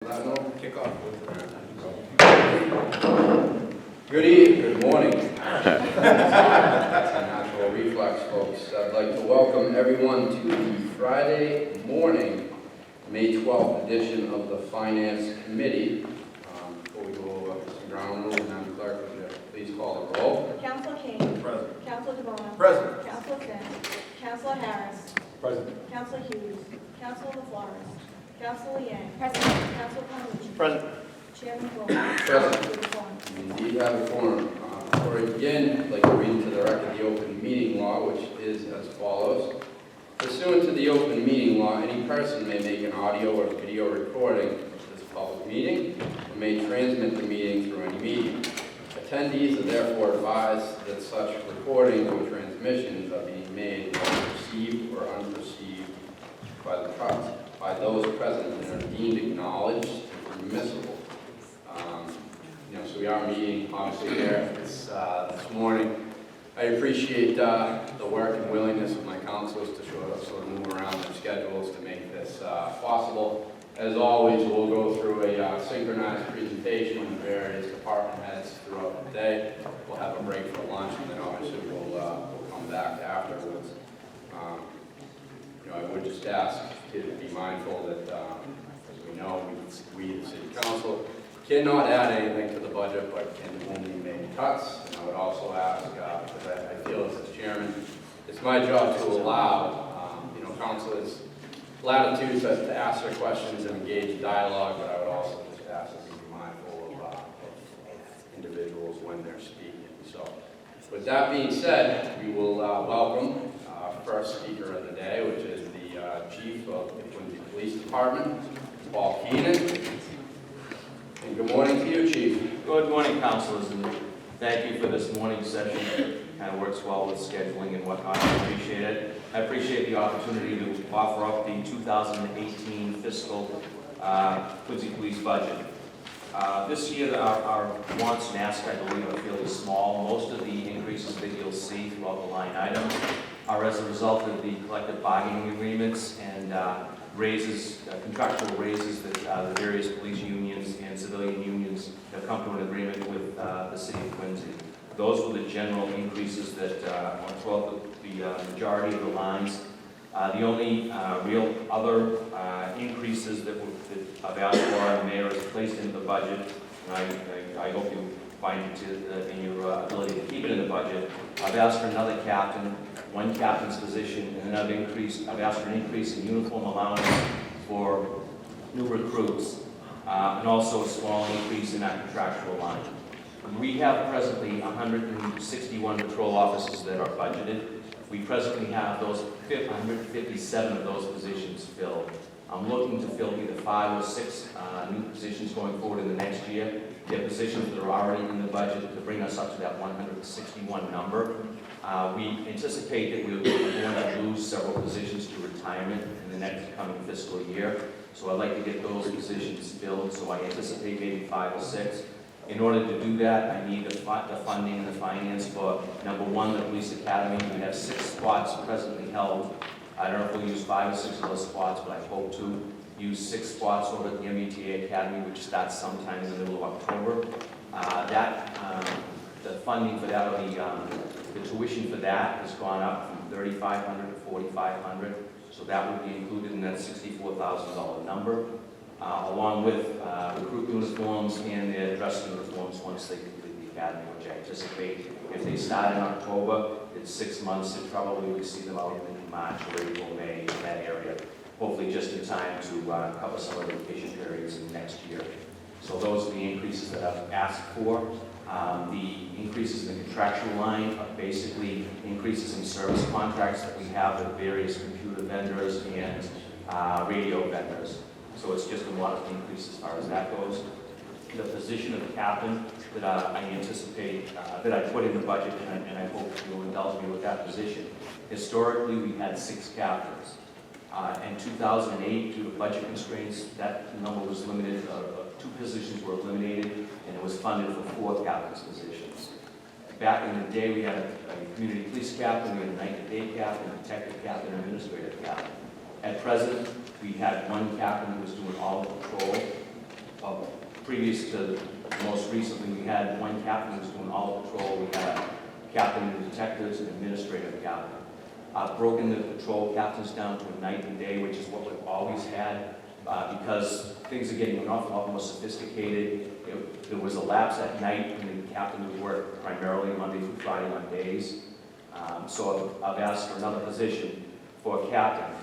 No kickoff. Good morning. That's a natural reflex, folks. I'd like to welcome everyone to the Friday morning, May 12th edition of the Finance Committee. Before we go over some ground rules, Madam Clerk, would you please call the roll? Councilor King. Present. Councilor DeBona. Present. Councilor Finn. Councilor Harris. Present. Councilor Hughes. Councilor LaFlores. Councilor Yang. Present. Councilor Calhoun. Present. Chairman Crowe. Present. We indeed have a quorum. Before we begin, I'd like to read into the record the open meeting law, which is as follows. Pursuant to the open meeting law, any person may make an audio or video recording of this public meeting or may transmit the meeting through any medium. Attendees are therefore advised that such recordings or transmissions are being made whether perceived or unperceived by those present and are deemed acknowledged and permissible. So we are meeting obviously here this morning. I appreciate the work and willingness of my councilors to sort of move around their schedules to make this possible. As always, we'll go through a synchronized presentation with various department heads throughout the day. We'll have a break for lunch, and then obviously we'll come back afterwards. I would just ask to be mindful that, as we know, we the City Council cannot add anything to the budget, but can only make cuts. And I would also ask, because I feel as chairman, it's my job to allow, councilors latitude to ask their questions and engage dialogue, but I would also just ask them to be mindful of individuals when they're speaking. So, with that being said, we will welcome our first speaker of the day, which is the Chief of the Quincy Police Department, Paul Keenan. And good morning to you, Chief. Good morning, councilors, and thank you for this morning session. It kind of works well with scheduling and whatnot. I appreciate it. I appreciate the opportunity to offer up the 2018 fiscal Quincy Police budget. This year, our wants and asks, I believe, are fairly small. Most of the increases that you'll see throughout the line items are as a result of the collective bargaining agreements and raises, contractual raises that the various police unions and civilian unions have come to an agreement with the City of Quincy. Those were the general increases that throughout the majority of the lines. The only real other increases that I've asked for, and the mayor has placed into the budget, and I hope you find it in your ability to keep it in the budget. I've asked for another captain, one captain's position, and another increase. I've asked for an increase in uniform allowance for new recruits, and also a small increase in that contractual line. We have presently 161 patrol officers that are budgeted. We presently have those 157 of those positions filled. I'm looking to fill either 5 or 6 new positions going forward in the next year. They're positions that are already in the budget to bring us up to that 161 number. We anticipate that we're going to lose several positions to retirement in the next coming fiscal year. So I'd like to get those positions filled, so I anticipate maybe 5 or 6. In order to do that, I need the funding and the finance for, number one, the police academy. We have 6 spots presently held. I don't know if we'll use 5 or 6 of those spots, but I hope to use 6 spots over at the MBTA Academy, which starts sometime in the middle of October. The funding for that, or the tuition for that has gone up from $3,500 to $4,500. So that would be included in that $64,000 number. Along with recruit uniforms and their dress uniforms once they complete the academy, which I anticipate if they start in October, it's 6 months, it probably would see them out in March or April, May, in that area. Hopefully just in time to cover some of the vacation periods in next year. So those are the increases that I've asked for. The increases in the contractual line are basically increases in service contracts that we have with various computer vendors and radio vendors. So it's just a modest increase as far as that goes. The position of captain that I anticipate, that I put in the budget, and I hope you'll indulge me with that position. Historically, we had 6 captains. In 2008, due to budget constraints, that number was limited. 2 positions were eliminated, and it was funded for 4 captain's positions. Back in the day, we had a community police captain, we had a night and day captain, a detective captain, and administrative captain. At present, we had 1 captain who was doing all the patrol, previous to most recently, we had one captain who was doing all patrol. We had a captain of detectives and administrative captain. I've broken the patrol captains down to a night and day, which is what we've always had, because things are getting an awful lot more sophisticated. There was a lapse at night when the captain would work primarily Monday through Friday on days. So I've asked for another position for a captain.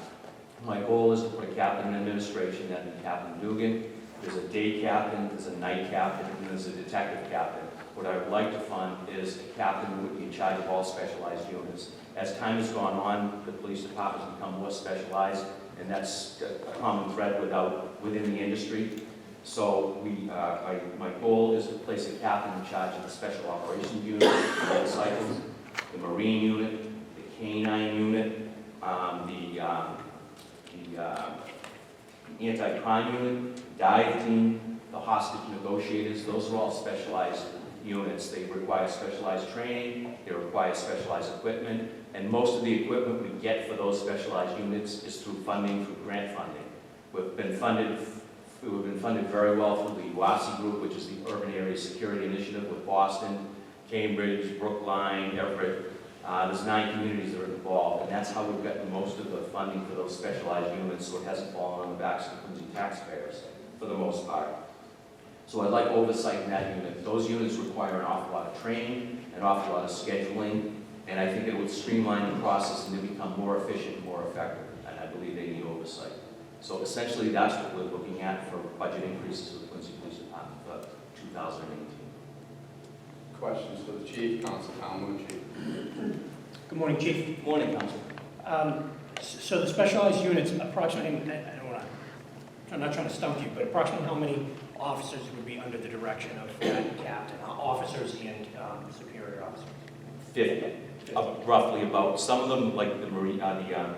My goal is to put a captain in administration, then Captain Dugan. There's a day captain, there's a night captain, and there's a detective captain. What I would like to fund is a captain who would be in charge of all specialized units. As time has gone on, the police department has become more specialized, and that's a common thread within the industry. So my goal is to place a captain in charge of the special operations unit, the motorcycles, the marine unit, the canine unit, the anti-crime unit, dive team, the hostage negotiators. Those are all specialized units. They require specialized training, they require specialized equipment, and most of the equipment we get for those specialized units is through funding, through grant funding. We've been funded very well through the UASI group, which is the Urban Area Security Initiative with Boston, Cambridge, Brookline, Everett. There's 9 communities that are involved, and that's how we've gotten most of the funding for those specialized units, so it hasn't fallen on the backs of the Quincy taxpayers for the most part. So I'd like oversight in that unit. Those units require an awful lot of training, an awful lot of scheduling, and I think it would streamline the process and to become more efficient and more effective, and I believe they need oversight. So essentially, that's what we're looking at for budget increases for the Quincy Police Department for 2018. Questions for the chief, Council Calhoun. Good morning, Chief. Good morning, Council. So the specialized units, approximately, I'm not trying to stump you, but approximately how many officers would be under the direction of that captain? Officers and superior officers? 50. Roughly about, some of them, like the Marine, the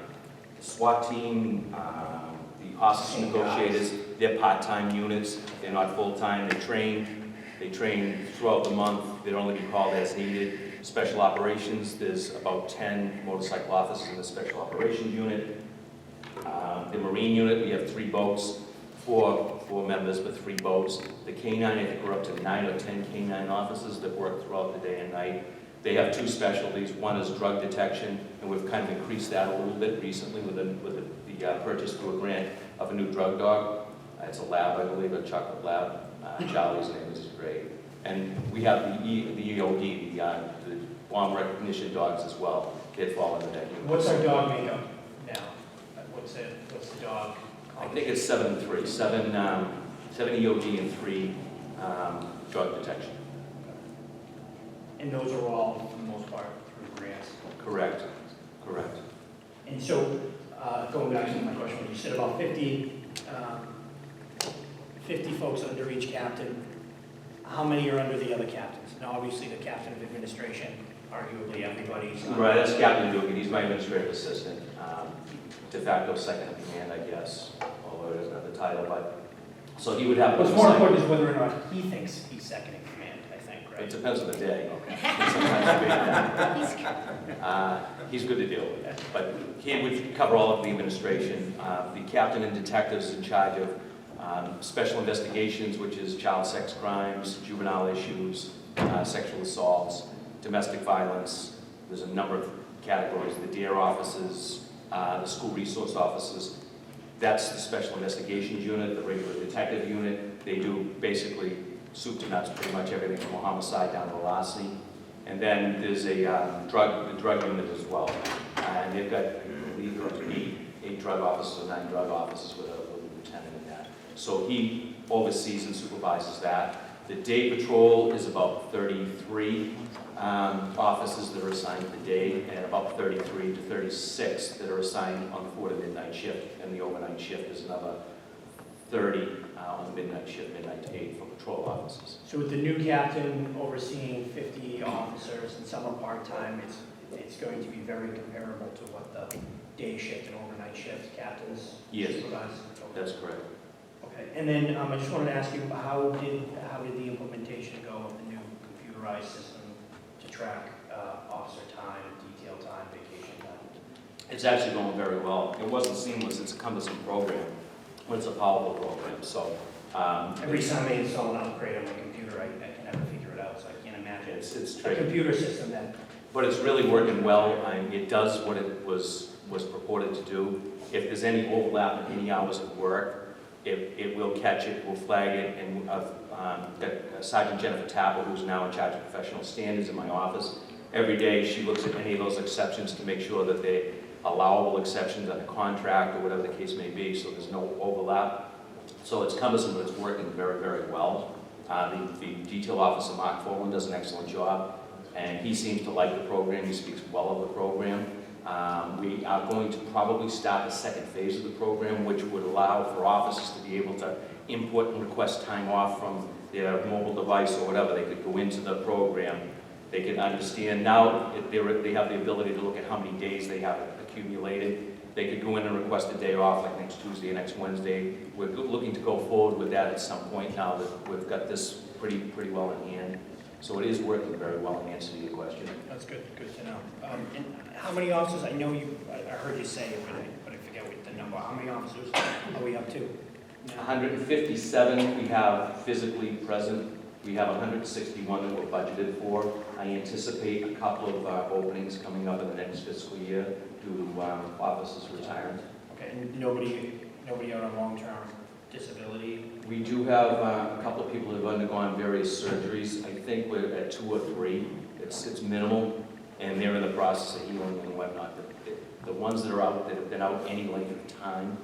SWAT team, the hostage negotiators, they're part-time units. They're not full-time. They train throughout the month. They'd only be called as needed. Special operations, there's about 10 motorcycle officers in the special operations unit. The Marine unit, we have 3 boats, four members, but 3 boats. The canine, I think we're up to 9 or 10 canine officers that work throughout the day and night. They have 2 specialties. One is drug detection, and we've kind of increased that a little bit recently with the purchase through a grant of a new drug dog. It's a lab, I believe, a chocolate lab. Charlie's name is great. And we have the EOD, the bomb recognition dogs as well. They fall under that unit. What's our dog makeup now? What's the dog? I think it's 7 and 3. 7 EOD and 3 drug detection. And those are all, for the most part, through grants? Correct. Correct. And so, going back to my question, you said about 50 folks under each captain. How many are under the other captains? Now, obviously, the captain of administration, arguably everybody's. Right, that's Captain Dugan. He's my administrative assistant. De facto second in command, I guess, although he doesn't have the title, but, so he would have. What's more important is whether or not he thinks he's second in command, I think, right? It depends on the day. Okay. He's good to deal with, but he would cover all of the administration. The captain and detectives in charge of special investigations, which is child sex crimes, juvenile issues, sexual assaults, domestic violence. There's a number of categories. The DARE offices, the school resource offices. That's the special investigations unit, the regular detective unit. They do basically soup to nuts, pretty much everything from a homicide down to a larceny. And then there's a drug unit as well. And they've got, I believe, up to 8 drug officers or 9 drug officers with a lieutenant in that. So he oversees and supervises that. The day patrol is about 33 officers that are assigned to the day, and about 33 to 36 that are assigned on the 4 to midnight shift. And the overnight shift is another 30 on the midnight shift, midnight to 8 for patrol officers. So with the new captain overseeing 50 officers and some are part-time, it's going to be very comparable to what the day shift and overnight shift captains supervise? Yes, that's correct. Okay, and then I just wanted to ask you, how did the implementation go of the new computerized system to track officer time, detail time, vacation time? It's actually going very well. It wasn't seamless, it's a cumbersome program, but it's a powerful program. So Every time I install an upgrade on my computer, I can never figure it out, so I can't imagine. It's A tricky. computer system that, But it's really working well. It does what it was purported to do. If there's any overlap in any hours of work, it will catch it, will flag it, and Sergeant Jennifer Tapper, who's now in charge of professional standards in my office, every day she looks at any of those exceptions to make sure that they're allowable exceptions on a contract or whatever the case may be, so there's no overlap. So it's cumbersome, but it's working very, very well. The detail officer, Mark Foreman, does an excellent job, and he seems to like the program. He speaks well of the program. We are going to probably start the second phase of the program, which would allow for officers to be able to input and request time off from their mobile device or whatever. They could go into the program. They can understand now they have the ability to look at how many days they have accumulated. They could go in and request a day off like next Tuesday or next Wednesday. We're looking to go forward with that at some point now that we've got this pretty well in hand. So it is working very well in answer to your question. that's good to know. And how many officers, I know I heard you say it, but I forget what the number, how many officers are we up to? 157 we have physically present. We have 161 that we're budgeted for. I anticipate a couple of openings coming up in the next fiscal year due to officers retiring. Okay, and nobody out on long-term disability? We do have a couple of people who have undergone various surgeries. I think we're at 2 or 3. It's minimal, and they're in the process of healing and whatnot. The ones that are out, that have been out any length of time,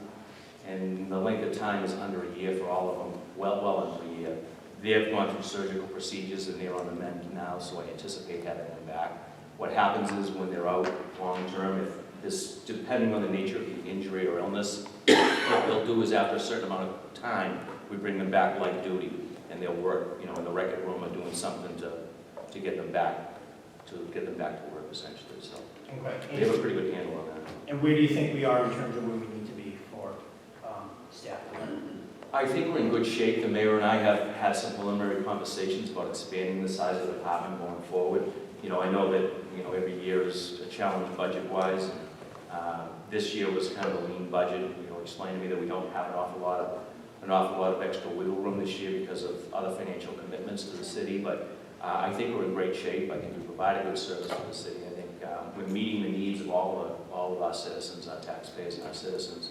and the length of time is under a year for all of them, well under a year. They have gone through surgical procedures and they're on the mend now, so I anticipate having them back. What happens is when they're out long-term, if this, depending on the nature of the injury or illness, what they'll do is after a certain amount of time, we bring them back light duty, and they'll work, in the record room or doing something to get them back to work essentially. So Okay. we have a pretty good handle on that. And where do you think we are in terms of where we need to be for staff? I think we're in good shape. The mayor and I have had some preliminary conversations about expanding the size of the department going forward. I know that, every year is a challenge budget-wise. This year was kind of a lean budget. Explained to me that we don't have an awful lot of extra wiggle room this year because of other financial commitments to the city. But I think we're in great shape. I think we provide a good service to the city. I think we're meeting the needs of all of our citizens, our taxpayers, and our citizens.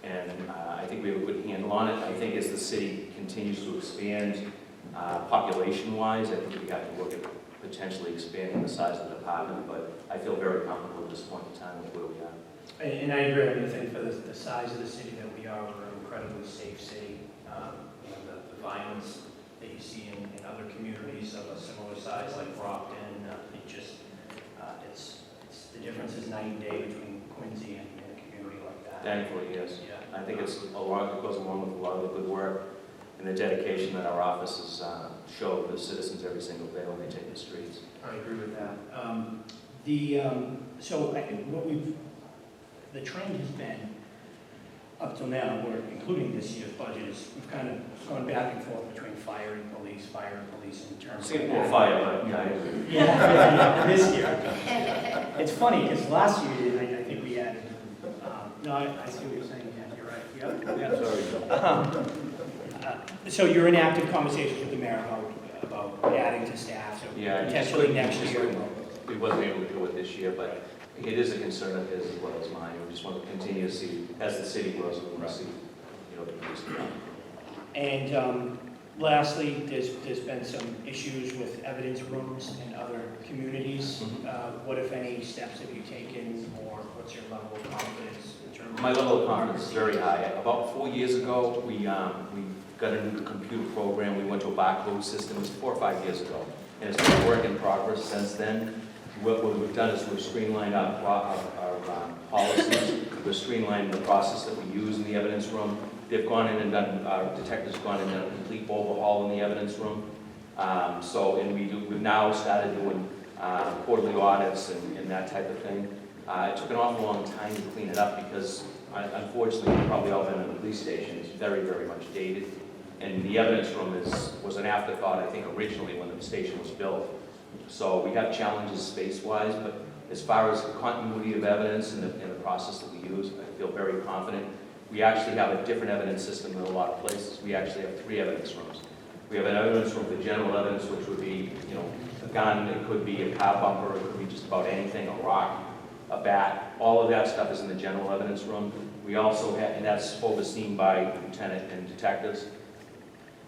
And I think we have a good handle on it. I think as the city continues to expand population-wise, I think we have to look at potentially expanding the size of the department, but I feel very comfortable at this point in time with where we are. And I agree. I think for the size of the city that we are, we're an incredibly safe city. The violence that you see in other communities of a similar size, like Brockton, the difference is night and day between Quincy and a community like that. Thankfully, yes. Yeah. I think it goes along with a lot of the good work and the dedication that our offices show the citizens every single day when they take the streets. I agree with that. The trend has been, up till now, including this year's budget, is we've kind of gone back and forth between fire and police in terms of... More fire, but Yeah, this year. It's funny, because last year, I think we added... no, I see what you're saying, yeah, you're right. sorry. So you're in active conversations with the mayor about adding to staff, so Yeah, potentially next year. We wasn't able to do it this year, but it is a concern of his as well as mine. We just want to continue to see, as the city grows, we want to see, the police department. And lastly, there's been some issues with evidence rooms in other communities. What, if any, steps have you taken, or what's your level of confidence in terms of... My level of confidence is very high. About 4 years ago, we got a new computer program. We went to a barcode system. It was 4 or 5 years ago, and it's been a work in progress since then. What we've done is we've streamlined our policies. We've streamlined the process that we use in the evidence room. They've gone in and done, our detectives have gone in and done a complete overhaul in the evidence room. We've now started doing quarterly audits and that type of thing. It took an awful long time to clean it up because, unfortunately, you've probably all been in the police station. It's very, very much dated. And the evidence room was an afterthought, I think, originally when the station was built. So we have challenges space-wise, but as far as the continuity of evidence and the process that we use, I feel very confident. We actually have a different evidence system in a lot of places. We actually have 3 evidence rooms. We have an evidence room for general evidence, which would be, a gun, it could be a car bumper, it could be just about anything, a rock, a bat. All of that stuff is in the general evidence room. We also have, and that's overseen by lieutenant and detectives,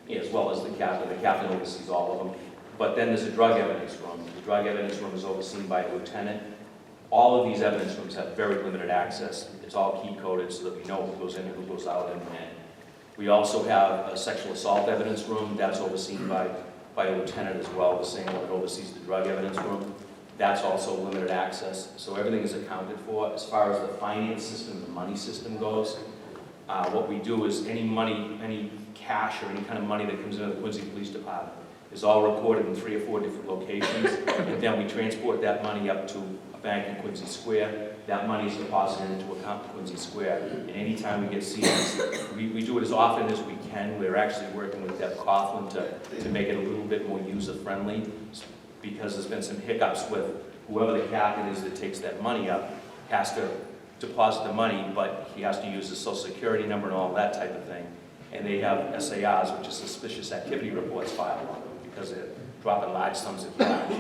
as well as the captain. The captain oversees all of them. But then there's a drug evidence room. The drug evidence room is overseen by a lieutenant. All of these evidence rooms have very limited access. It's all key coded so that we know who goes in and who goes out. And we also have a sexual assault evidence room that's overseen by a lieutenant as well, the same one that oversees the drug evidence room. That's also limited access. So everything is accounted for. As far as the finance system, the money system goes, what we do is any money, any cash or any kind of money that comes into the Quincy Police Department is all recorded in 3 or 4 different locations. And then we transport that money up to a bank in Quincy Square. That money is deposited into account in Quincy Square. And anytime we get seizures, we do it as often as we can. We're actually working with Deb Coughlin to make it a little bit more user-friendly, because there's been some hiccups with whoever the captain is that takes that money up has to deposit the money, but he has to use the social security number and all that type of thing. And they have SARs, which is suspicious activity reports, filed on them because they're dropping large sums of cash.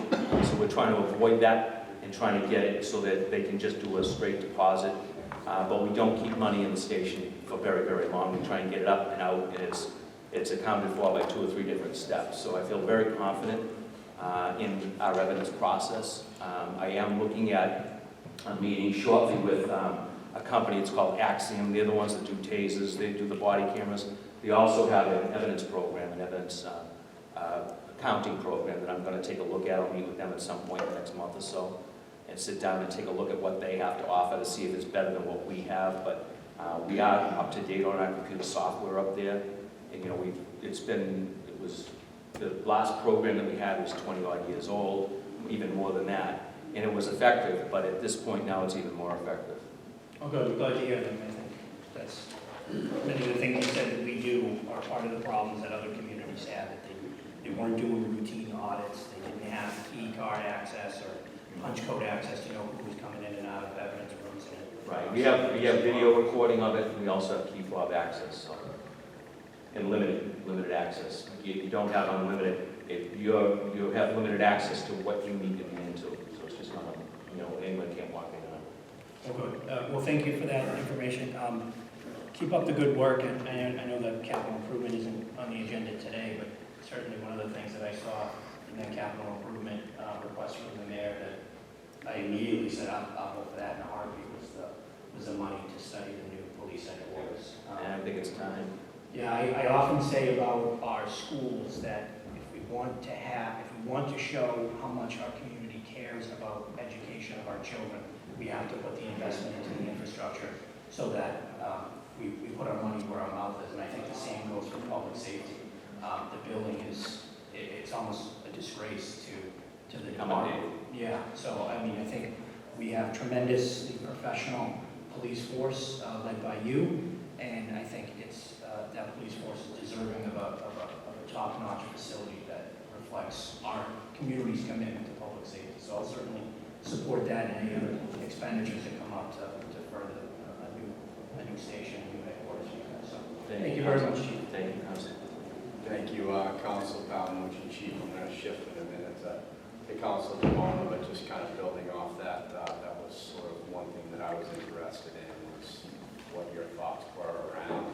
So we're trying to avoid that and trying to get it so that they can just do a straight deposit. But we don't keep money in the station for very, very long. We try and get it up and out, and it's accounted for by 2 or 3 different steps. So I feel very confident in our evidence process. I am looking at a meeting shortly with a company. It's called Axiom. They're the ones that do tasers. They do the body cameras. They also have an evidence program, an evidence accounting program that I'm going to take a look at. I'll meet with them at some point in the next month or so and sit down and take a look at what they have to offer to see if it's better than what we have. But we are up to date on our computer software up there. And the last program that we had was 20-odd years old, even more than that. And it was effective, but at this point now it's even more effective. Oh, good. We're glad to hear them. I think that's many of the things you said that we do are part of the problems that other communities have. That they weren't doing routine audits. They didn't have e-card access or punch code access to know who was coming in and out of evidence rooms. Right. We have video recording of it, and we also have key fob access. So. And limited access. You don't have unlimited. You have limited access to what you need to be into. So it's just not, anyone can't walk in on it. Oh, good. Well, thank you for that information. Keep up the good work. And I know that capital improvement isn't on the agenda today, but certainly one of the things that I saw in that capital improvement request from the mayor that I immediately said I'll vote for that in a heartbeat was the money to study the new police headquarters. And I think it's time. Yeah, I often say about our schools that if we want to show how much our community cares about education of our children, we have to put the investment into the infrastructure so that we put our money where our mouth is. And I think the same goes for public safety. The building it's almost a disgrace to the department. Yeah, so I mean, I think we have tremendously professional police force led by you, and I think that police force is deserving of a top-notch facility that reflects our community's commitment to public safety. So I'll certainly support that and any other expenditures that come up to further a new station, a new headquarters for you guys. So thank you very much, Chief. Thank you, Council. Thank you, Council Palmucci, Chief. I'm going to shift in a minute to Council DeMona, but just kind of building off that, that was sort of one thing that I was interested in was what your thoughts were around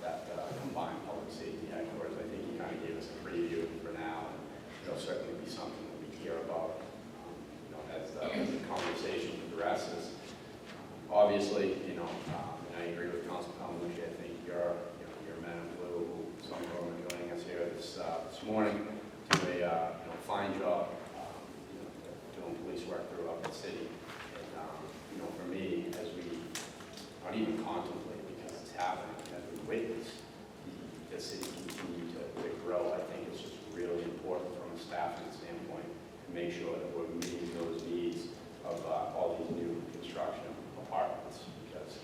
that combined public safety headquarters. I think you kind of gave us a preview for now, and it'll certainly be something that we hear about as the conversation progresses. Obviously, and I agree with Council Palmucci. I think your men in blue, who some of them are joining us here this morning, do a fine job doing police work throughout the city. And for me, as we not even contemplate because it's happening, as we witness the city continue to grow, I think it's just really important from a staffing standpoint to make sure that we're meeting those needs of all these new construction apartments, because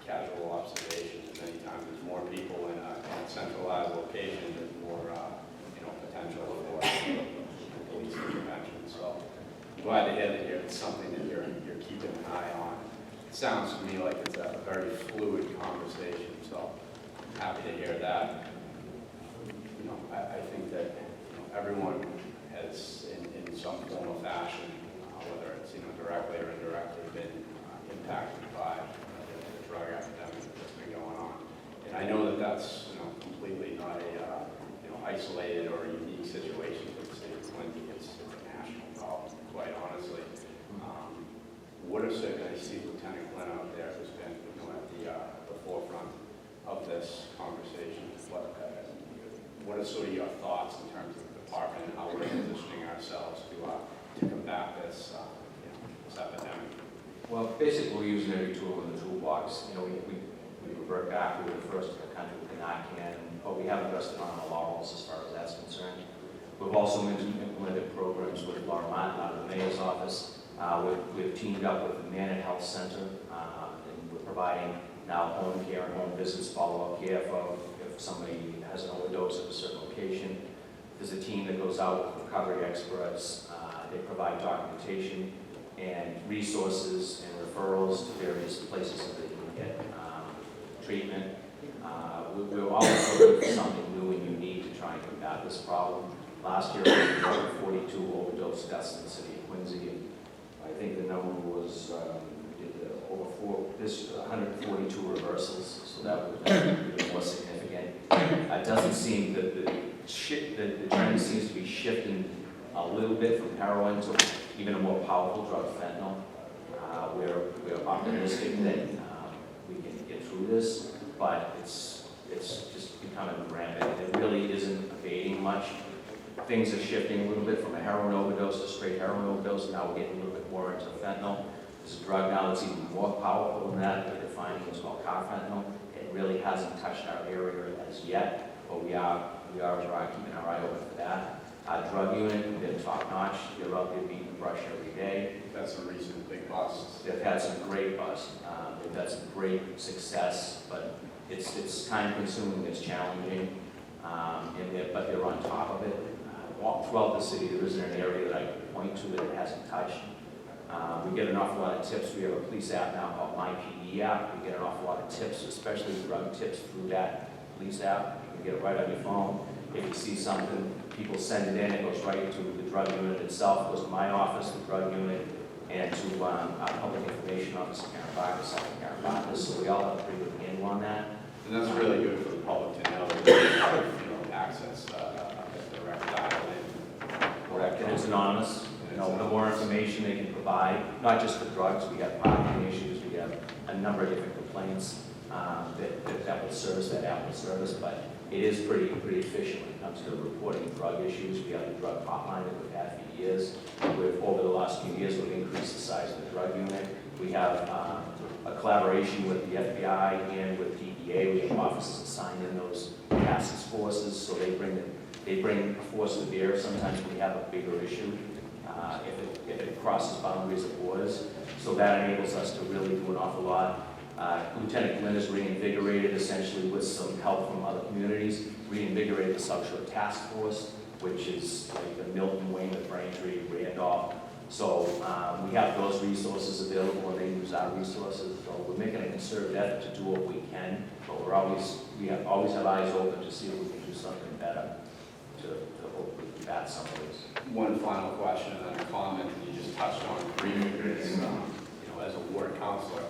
casual observation, many times there's more people in a centralized location, there's more potential for police intervention. So I'm glad to hear that it's something that you're keeping an eye on. sounds to me like it's a very fluid conversation, so I'm happy to hear that. You know, I think that, you know, everyone has, in some form or fashion, whether it's, you know, directly or indirectly, been impacted by the drug epidemic that's been going on. And I know that that's, you know, completely not a, you know, isolated or unique situation for the city of Quincy. It's a national problem, quite honestly. What is it, I see Lieutenant Glenn out there who's been, you know, at the forefront of this conversation. What are sort of your thoughts in terms of the department and how we're positioning ourselves to combat this, you know, this epidemic? Well, basically, we're using every tool in the toolbox. You know, we revert back. We were the first in the country with the Narcan, but we haven't rested on our laurels as far as that's concerned. We've also implemented programs with Laura Martin out of the mayor's office. We've teamed up with the Manor Health Center, and we're providing now home care and home visits, follow-up care for if somebody has an overdose at a certain location. There's a team that goes out with recovery experts. They provide documentation and resources and referrals to various places that they can get treatment. We're always looking for something new and unique to try and combat this problem. Last year, we had 42 overdose deaths in the city of Quincy. I think the number was over 142 reversals, so that would be more significant. It doesn't seem that the trend seems to be shifting a little bit from heroin to even a more powerful drug, fentanyl. We're optimistic that we can get through this, but it's just becoming rampant. It really isn't abating much. Things are shifting a little bit from a heroin overdose to straight heroin overdose. Now we're getting a little bit more into fentanyl. There's a drug now that's even more powerful than that. They're defining what's called carfentanil. It really hasn't touched our area as yet, but we are keeping our eye open for that. Our drug unit, they're top notch. They're out there beating the brush every day. That's a recent big busts. They've had some great busts. They've had some great success, but it's time consuming, it's challenging, but they're on top of it. All throughout the city, there isn't an area that I can point to that it hasn't touched. We get an awful lot of tips. We have a police app now called My PD app. We get an awful lot of tips, especially drug tips through that police app. You can get it right on your phone. If you see something, people send it in. It goes right to the drug unit itself. It goes to my office, the drug unit, and to our public information office, Karen Barker, Second Karen Barker. So we all have a pretty good handle on that. And that's really good for the public to know that they have, you know, access a direct dial in. Correct, and it's anonymous. You know, the more information they can provide, not just for drugs, we have parking issues, we have a number of different complaints that would service, that app would service, but it is pretty efficient when it comes to reporting drug issues. We have the drug hotline that we've had for years. Over the last few years, we've increased the size of the drug unit. We have a collaboration with the FBI and with DEA. We have officers assigned in those task forces, so they bring a force to bear. Sometimes we have a bigger issue if it crosses boundaries of borders. So that enables us to really do an awful lot. Lieutenant Glenn has reinvigorated, essentially with some help from other communities, reinvigorated the South Shore Task Force, which is like the Milton, Weymouth, Braintree, Randolph. So we have those resources available, and they use our resources. So we're making a concerted effort to do what we can, but we always have eyes open to see if we can do something better to hopefully combat some of this. One final question and then a comment, and you just touched on grievances. You know, as a ward counselor,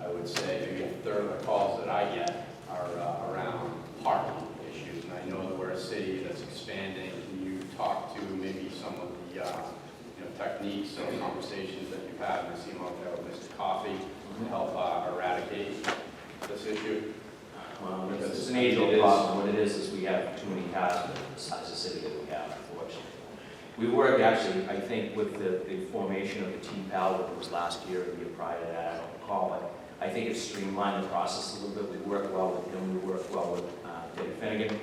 I would say maybe a third of the calls that I get are around parking issues. And I know that we're a city that's expanding. Can you talk to maybe some of the you know, techniques or conversations that you've had, and I see them out there with Mr. Coffee, to help eradicate this issue? Well, it's an age-old problem. What it is we have too many cars for the size of the city that we have, unfortunately. We work actually, I think, with the formation of the TPAL, that was last year, the year prior to that, I don't recall it. I think it's streamlined the process a little bit. We work well with him. We work well with David Finnegan,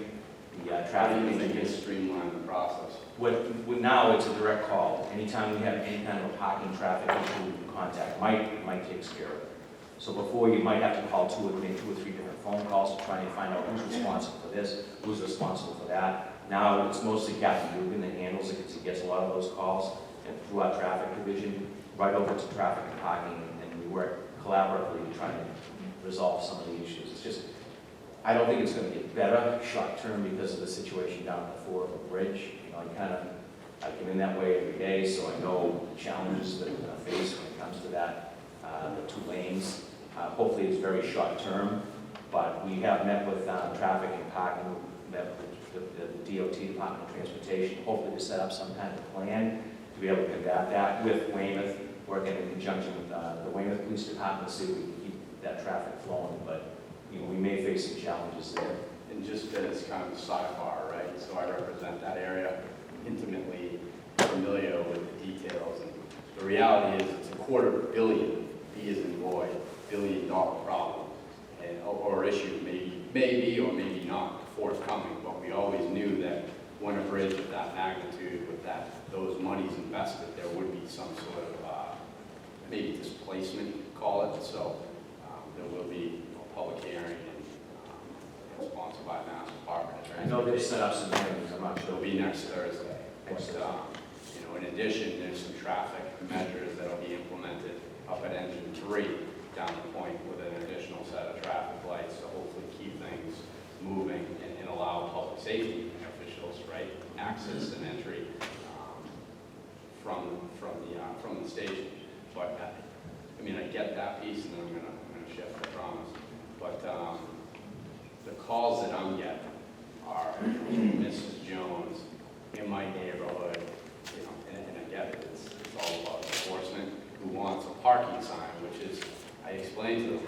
the traffic engineer. Streamline the process. Now it's a direct call. Anytime we have any kind of a parking traffic issue, contact Mike takes care of it. So before, you might have to call two or three different phone calls to try and find out who's responsible for this, who's responsible for that. Now it's mostly Captain Dugan that handles it, because he gets a lot of those calls, and through our traffic division, right over to traffic and parking, and we work collaboratively trying to resolve some of the issues. It's just, I don't think it's going to get better short term because of the situation down at the Fort Bridge. You know, I come in that way every day, so I know the challenges that we're going to face when it comes to that, the 2 lanes. Hopefully it's very short term, but we have met with traffic and parking, met with the DOT, Department of Transportation, hopefully to set up some kind of plan to be able to combat that with Weymouth, working in conjunction with the Weymouth Police Department to see if we can keep that traffic flowing. But you know, we may face some challenges there. And just as kind of a sidebar, right, so I represent that area, intimately familiar with the details, and the reality is it's $250 million, B as in boy, $1 billion problem, and, or issue maybe or maybe not forthcoming, but we always knew that when a bridge of that magnitude, with those monies invested, there would be some sort of maybe displacement, call it, so there will be a public hearing and sponsored by Mass Department of I know they've Transportation. set up some hearings, I'm not sure. It'll be next Thursday. Next But, you know, in addition, there's some traffic measures that'll be implemented up at Engine 3 down the point with an additional set of traffic lights to hopefully keep things moving and allow public safety officials, right, access and entry from the station. But I mean, I get that piece, and then I'm gonna shift, I promise. But the calls that I'm getting are Mrs. Jones in my neighborhood, you know, and I get it, it's all about enforcement, who wants a parking sign, which is, I explained to them,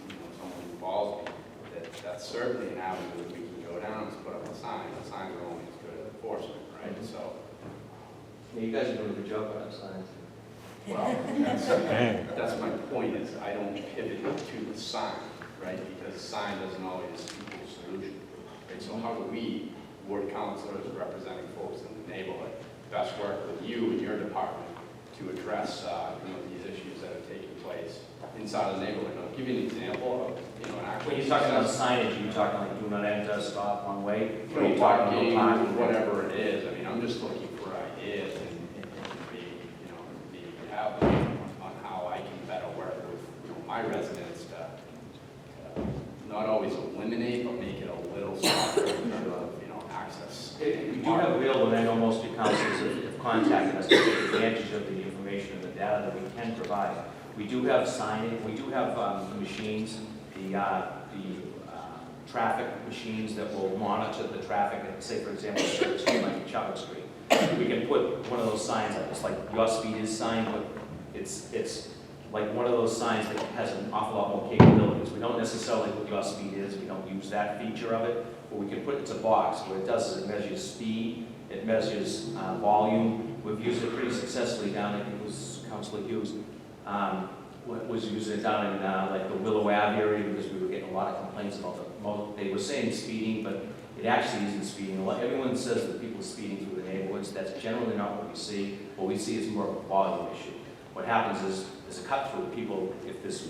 you know, someone who calls me, that's certainly an avenue that we can go down and put up a sign. The signs are only as good as enforcement, right? So, Yeah, you guys are doing a good job on that signs. well, that's my point, is I don't pivot to the sign, right? Because the sign doesn't always equal solution, right? So how do we, ward councilors representing folks in the neighborhood, best work with you and your department to address, you know, these issues that are taking place inside the neighborhood? I'll give you an example of, you know, an actual. When you're talking about signage, you're talking like do not enter, stop, one way? Or are you No talking parking, about parking? whatever it is. I mean, I'm just looking for ideas and be, you know, be avenue on how I can better work with, you know, my residents to not always eliminate, but make it a little softer in terms of, you know, access. We do have available, and I know most of the councils have contacted us to take advantage of the information and the data that we can provide. We do have signage, we do have machines, the traffic machines that will monitor the traffic, and say, for example, like Chapel Street. We can put one of those signs up, it's like your speed is sign, but it's like one of those signs that has an awful lot more capabilities. We don't necessarily put your speed is, we don't use that feature of it, but we can put it to box. What it does is it measures speed, it measures volume. We've used it pretty successfully down, I think it was Councilor Hughes, was using it down in like the Willow Ave area because we were getting a lot of complaints about they were saying speeding, but it actually isn't speeding. Everyone says that people are speeding through the neighborhoods. That's generally not what we see. What we see is more of a volume issue. What happens is there's a cut through. People, if this,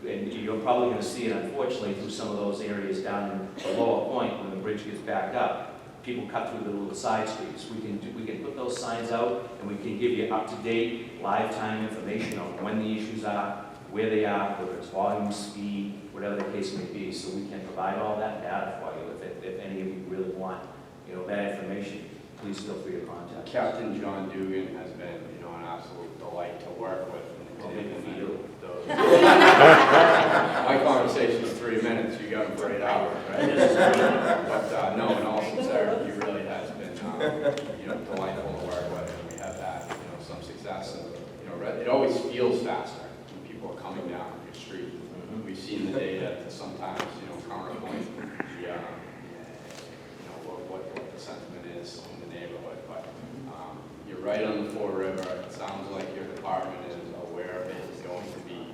and you're probably going to see it unfortunately through some of those areas down in the lower point when the bridge gets backed up. People cut through the little side streets. We can put those signs out, and we can give you up-to-date, live-time information on when the issues are, where they are, whether it's volume, speed, whatever the case may be. So we can provide all that data for you. If any of you really want, you know, that information, please feel free to contact us. Captain John Dugan has been, you know, an absolute delight to work with. Well, maybe for you. My conversation was 3 minutes, you got them for 8 hours, right? But no, in all sincerity, he really has been, you know, delightful to work with, and we have had, you know, some success. And, you know, it always feels faster when people are coming down your street. We've seen the data to sometimes, you know, counterpoint the, you know, what the sentiment is in the neighborhood. But you're right on the Fort River. It sounds like your department is aware of it. It's going to be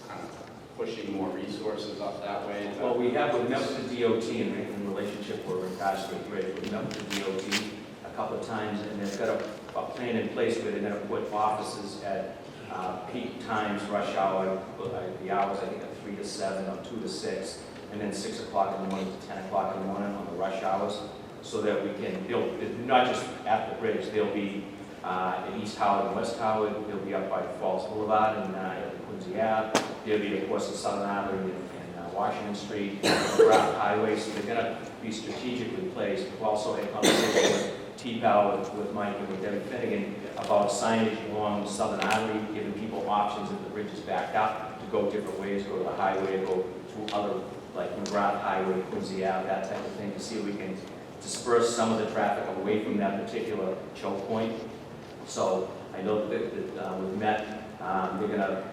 kind of pushing more resources up that way. Well, we met with the DOT in relationship where we're in Pastor Bridge. We met with the DOT a couple of times, and they've got a plan in place where they're going to put offices at peak times, rush hour, the hours I think are 3 to 7 or 2 to 6, and then 6 o'clock in the morning to 10 o'clock in the morning on the rush hours, so that we can, not just at the bridge, they'll be in East Howard and West Howard. They'll be up by Falls Boulevard and Quincy Ave. There'll be, of course, the Southern Avenue and Washington Street, Graft Highway. So they're going to be strategically placed. We've also had conversations with T-Power, with Mike and with Debbie Finnegan about signage along Southern Avenue, giving people options if the bridge is backed up to go different ways, go to the highway, go through other, like McGrath Highway, Quincy Ave, that type of thing, to see if we can disperse some of the traffic away from that particular choke point. So I know that we've met. They're gonna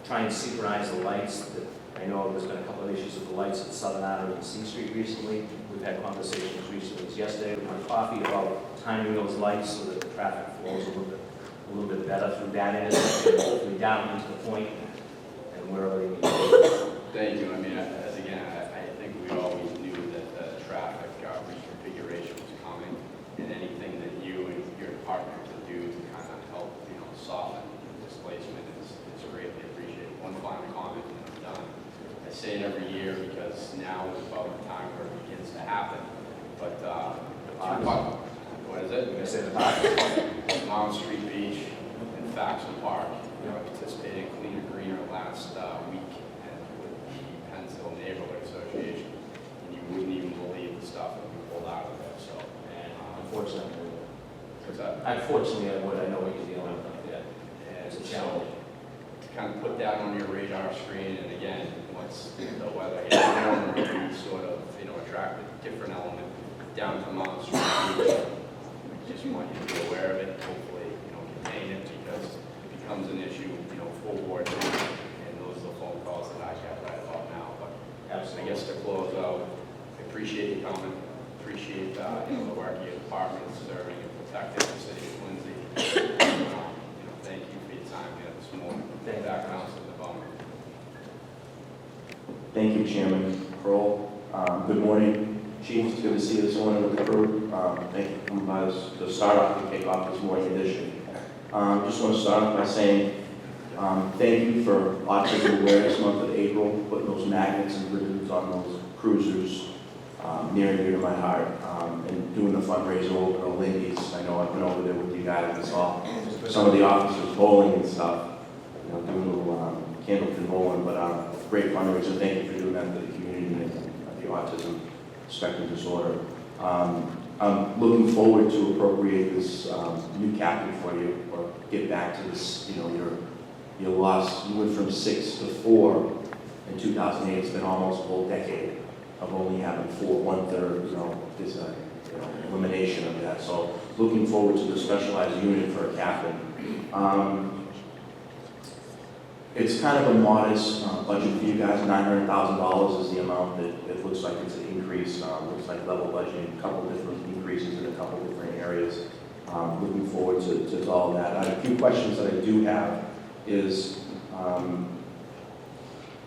try and synchronize the lights. I know there's been a couple of issues with the lights at Southern Avenue and C Street recently. We've had conversations recently, yesterday with my coffee, about timing those lights so that the traffic flows a little bit better through that intersection, hopefully down into the point and wherever they need to go. Thank you. I mean, I think we always knew that the traffic reconfiguration was coming, and anything that you and your department could do to kind of help, soften displacement is greatly appreciated. One final comment, and I'm done. I say it every year because now is about the time where it begins to happen. But what is it? You're gonna say the park? Mount Street Beach and Faxon Park. I participated in Cleaner Greener last week and with the Pennsville Neighborhood Association, and you wouldn't even believe the stuff that we pulled out of there. So, Unfortunately, what's that? unfortunately, I know what you're dealing with up there. It's a challenge. To kind of put that on your radar screen, and again, once the weather hits, we sort of, attract a different element down to Mount Street Beach. We just want you to be aware of it, hopefully, contain it, because it becomes an issue, full board, and those are the phone calls that I have right about now. But I guess to close out, I appreciate your comment, appreciate, the work of your department serving and protecting the city of Quincy. Thank you for your time here this morning. Back Councilor DeBona. Thank you, Chairman Kroll. Good morning, Chief. It's good to see you this morning with the crew. Thank you for coming by to start off and kick off this morning edition. Just want to start off by saying thank you for Autism Awareness Month of April, putting those magnets and ribbons on those cruisers near and dear to my heart, and doing the fundraiser over at Lindy's. I know I've been over there with you guys and saw some of the officers bowling and stuff, doing a little candlepin bowling, but great fundraiser. Thank you for doing that for the community and the autism spectrum disorder. I'm looking forward to appropriate this new captain for you, or get back to this, your loss. You went from 6 to 4 in 2008. It's been almost a whole decade of only having 4, 1/3, this elimination of that. So looking forward to the specialized unit for a captain. It's kind of a modest budget for you guys. $900,000 is the amount that it looks like it's an increase. Looks like level budgeting, a couple different increases in a couple different areas. Looking forward to all of that. A few questions that I do have is,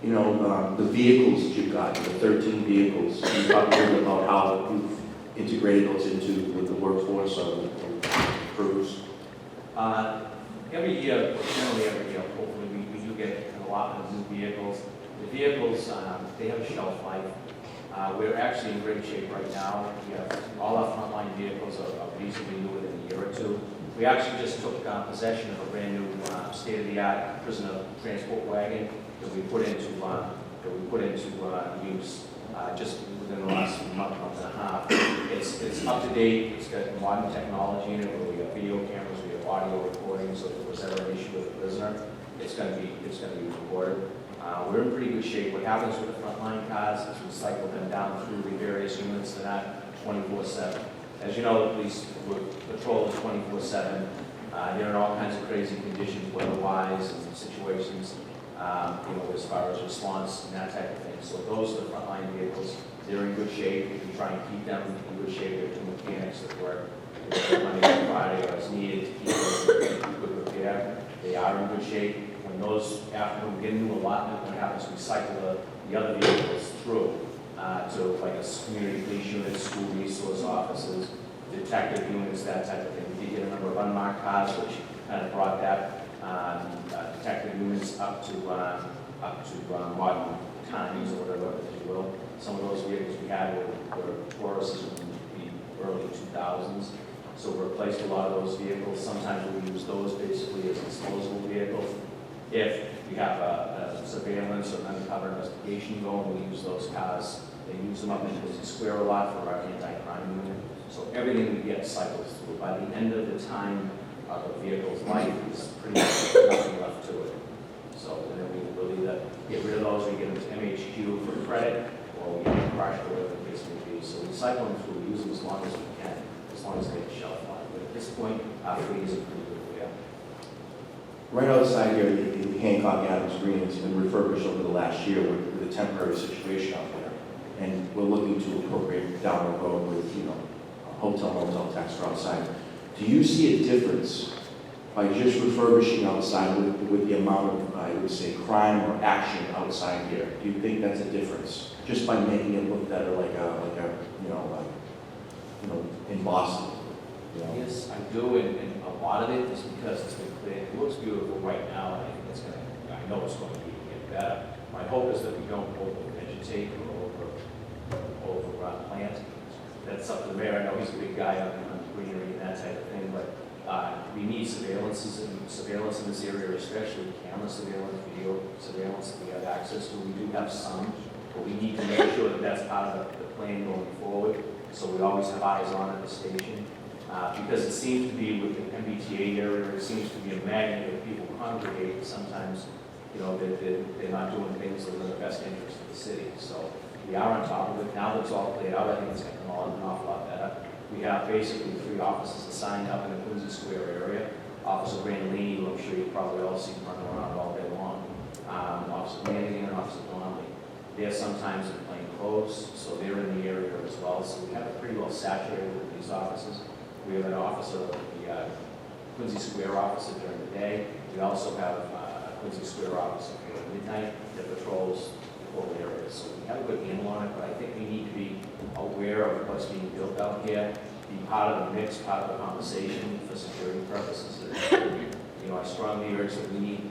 the vehicles that you've got, the 13 vehicles. Can you talk a little bit about how you've integrated those into with the workforce or the crews? Every year, generally every year, hopefully we do get a lot of new vehicles. The vehicles, they have a shelf life. We're actually in great shape right now. We have all our frontline vehicles are reasonably new within a year or two. We actually just took possession of a brand new state-of-the-art prisoner transport wagon that we put into use just within the last month and a half. It's up to date. It's got modern technology in it where we have video cameras, we have audio recording, so if there was ever an issue with a prisoner, it's going to be recorded. We're in pretty good shape. What happens with the frontline cars is we cycle them down through the various units. They're not 24/7. As you know, the police patrol is 24/7. They're in all kinds of crazy conditions, weather-wise and situations, as far as response and that type of thing. So those are the frontline vehicles. They're in good shape. We can try and keep them in good shape. There are 2 mechanics that work Monday through Friday as needed to keep them in good repair. They are in good shape. After we get into allotment, what happens, we cycle the other vehicles through to like a community police unit, school resource offices, detective units, that type of thing. We did get a number of unmarked cars, which kind of brought that detective units up to modern times or whatever, if you will. Some of those vehicles we had were Tauruses in the early 2000s. So we replaced a lot of those vehicles. Sometimes we use those basically as disposable vehicles. If we have a surveillance or an undercover investigation going, we use those cars. They use them up in Quincy Square a lot for our anti-crime unit. So everything we get cycles through. By the end of the time of the vehicle's life, is pretty much nothing left to it. So and then we will either get rid of those, we get them to MHQ for credit, or we get them crushed or whatever the case may be. So we cycle them through, we use them as long as we can, as long as they have shelf life. But at this point, our fleet is in pretty good way. Right outside here, the Hancock Adams Green has been refurbished over the last year with a temporary situation out there. And we're looking to appropriate down the road with, hotel, motel tax for outside. Do you see a difference by just refurbishing outside with the amount of, I would say, crime or action outside here? Do you think that's a difference? Just by making it look better in Boston? Yes, I do, and a lot of it is because it's been cleared. It looks beautiful right now, and I think it's going to, I know it's going to get better. My hope is that we don't over-vegetate or over-plant. That's up to the mayor. I know he's a big guy on greenery and that type of thing, but we need surveillance in this area, especially camera surveillance, video surveillance that we have access to. We do have some, but we need to make sure that that's part of the plan going forward. So we always have eyes on at the station. Because it seems to be with the MBTA area, it seems to be a magnet where people congregate. Sometimes, they're not doing things that are in the best interest of the city. So we are on top of it. Now that it's all played out, I think it's going to come on an awful lot better. We have basically 3 offices assigned up in the Quincy Square area. Officer Brandolini, who I'm sure you probably all see running around all day long. Officer Manning and Officer Donnelly. They're sometimes in plain clothes, so they're in the area as well. So we have it pretty well saturated with these offices. We have an officer, the Quincy Square officer during the day. We also have a Quincy Square officer here at midnight that patrols the whole area. So we have a good handle on it, but I think we need to be aware of what's being built out here, be part of the mix, part of the conversation for security purposes. I strongly urge that we need,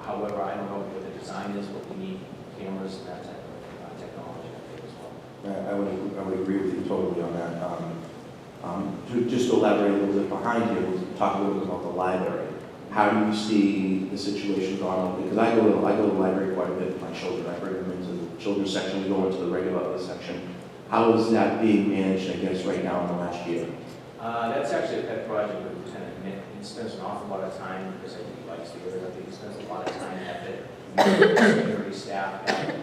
however, I don't know what the design is, but we need cameras and that type of technology I think as well. I would agree with you totally on that. Just to elaborate a little bit behind you, we'll talk a little bit about the library. How do you see the situation going on? Because I go to the library quite a bit with my children. I bring them into the children's section, we go into the regular other section. How is that being managed, I guess, right now in the last year? That's actually a pet project with Lieutenant Nick. He spends an awful lot of time, because I think he likes the area, he spends a lot of time at the security staff at